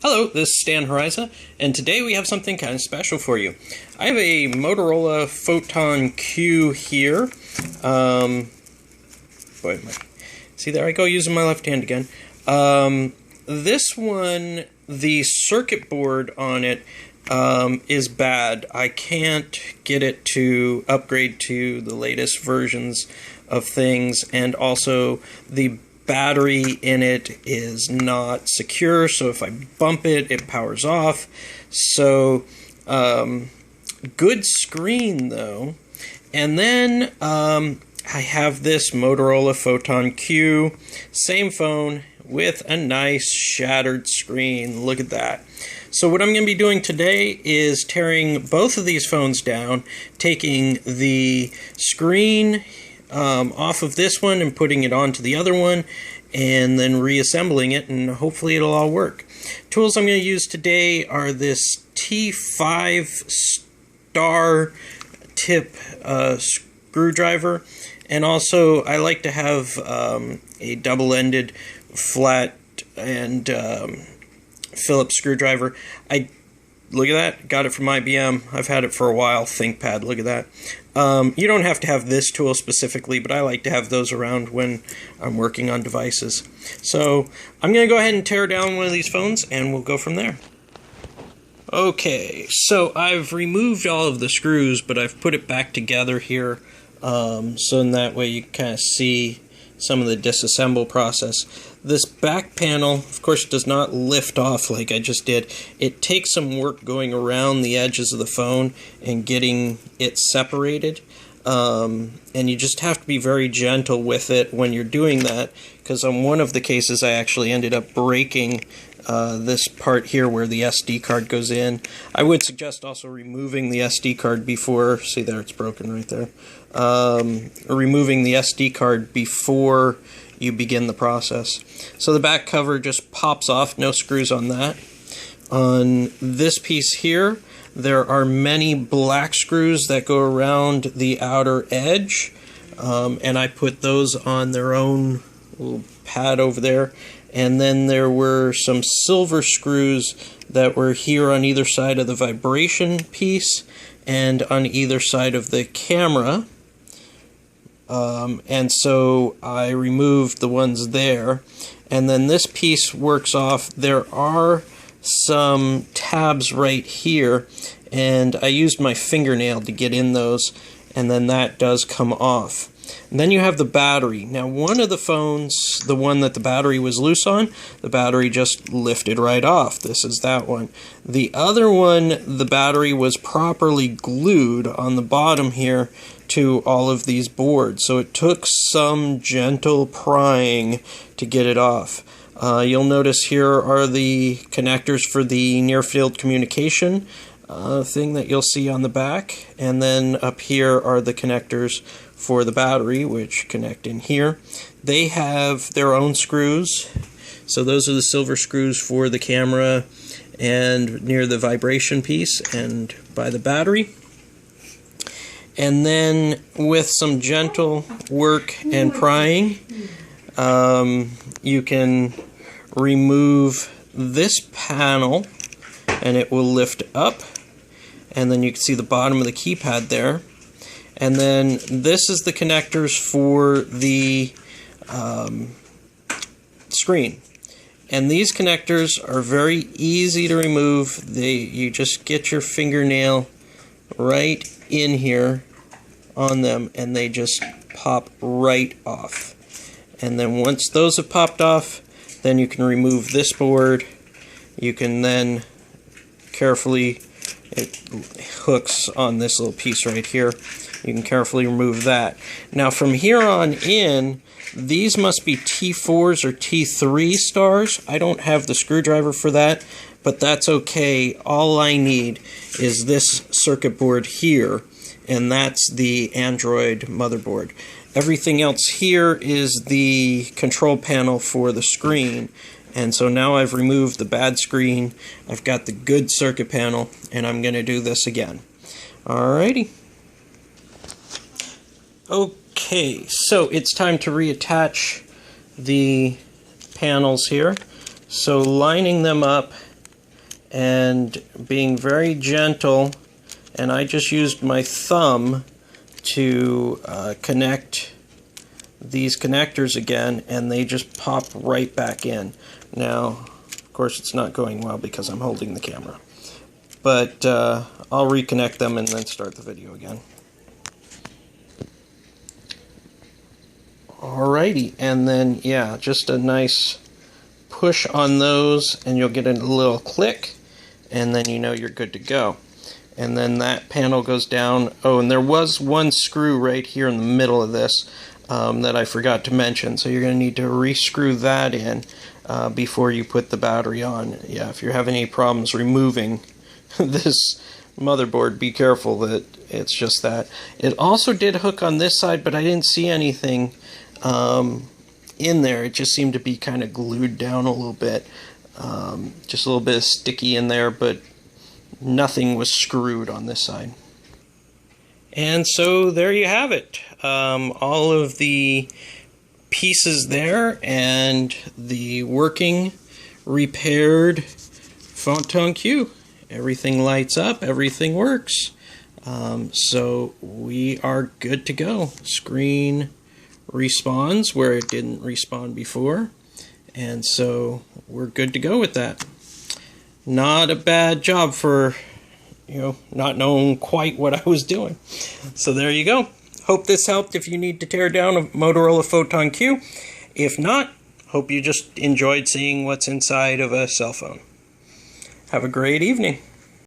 Hello, this is Stan Horiza, and today we have something kind of special for you. I have a Motorola Photon Q here. See, there I go using my left hand again. This one, the circuit board on it is bad. I can't get it to upgrade to the latest versions of things, and also the battery in it is not secure, so if I bump it, it powers off. So, good screen though. And then I have this Motorola Photon Q, same phone with a nice shattered screen. Look at that. So what I'm going to be doing today is tearing both of these phones down, taking the screen off of this one and putting it onto the other one, and then reassembling it, and hopefully it'll all work. Tools I'm going to use today are this T5 star tip screwdriver, and also I like to have a double-ended flat and Phillips screwdriver. Look at that, got it from IBM. I've had it for a while. ThinkPad, look at that. You don't have to have this tool specifically, but I like to have those around when I'm working on devices. So I'm going to go ahead and tear down one of these phones, and we'll go from there. Okay, so I've removed all of the screws, but I've put it back together here, so in that way you can kind of see some of the disassemble process. This back panel, of course, does not lift off like I just did. It takes some work going around the edges of the phone and getting it separated. And you just have to be very gentle with it when you're doing that, because on one of the cases I actually ended up breaking this part here where the SD card goes in. I would suggest also removing the SD card before, see there, it's broken right there. Removing the SD card before you begin the process. So the back cover just pops off, no screws on that. On this piece here, there are many black screws that go around the outer edge, and I put those on their own little pad over there. And then there were some silver screws that were here on either side of the vibration piece and on either side of the camera. And so I removed the ones there. And then this piece works off. There are some tabs right here, and I used my fingernail to get in those, and then that does come off. And then you have the battery. Now, one of the phones, the one that the battery was loose on, the battery just lifted right off. This is that one. The other one, the battery was properly glued on the bottom here to all of these boards. So it took some gentle prying to get it off. You'll notice here are the connectors for the near-field communication thing that you'll see on the back. And then up here are the connectors for the battery, which connect in here. They have their own screws. So those are the silver screws for the camera and near the vibration piece and by the battery. And then with some gentle work and prying, you can remove this panel and it will lift up, and then you can see the bottom of the keypad there. And then this is the connectors for the screen. And these connectors are very easy to remove. You just get your fingernail right in here on them, and they just pop right off. And then once those have popped off, then you can remove this board. You can then carefully, it hooks on this little piece right here. You can carefully remove that. Now from here on in, these must be T4s or T3 stars. I don't have the screwdriver for that, but that's okay. All I need is this circuit board here, and that's the Android motherboard. Everything else here is the control panel for the screen. And so now I've removed the bad screen, I've got the good circuit panel, and I'm going to do this again. Alrighty. Okay, so it's time to reattach the panels here. So lining them up and being very gentle, and I just used my thumb to connect these connectors again, and they just pop right back in. Now, of course, it's not going well because I'm holding the camera, but I'll reconnect them and then start the video again. Alrighty, and then yeah, just a nice push on those and you'll get a little click, and then you know you're good to go. And then that panel goes down. Oh, and there was one screw right here in the middle of this that I forgot to mention, so you're going to need to re-screw that in before you put the battery on. Yeah, if you're having any problems removing this motherboard, be careful that it's just that. It also did hook on this side, but I didn't see anything in there. It just seemed to be kind of glued down a little bit. Just a little bit sticky in there, but nothing was screwed on this side. And so there you have it. All of the pieces there and the working, repaired Photon Q. Everything lights up, everything works. So we are good to go. Screen respawns where it didn't respawn before, and so we're good to go with that. Not a bad job for, not knowing quite what I was doing. So there you go. Hope this helped if you need to tear down a Motorola Photon Q. If not, hope you just enjoyed seeing what's inside of a cell phone. Have a great evening.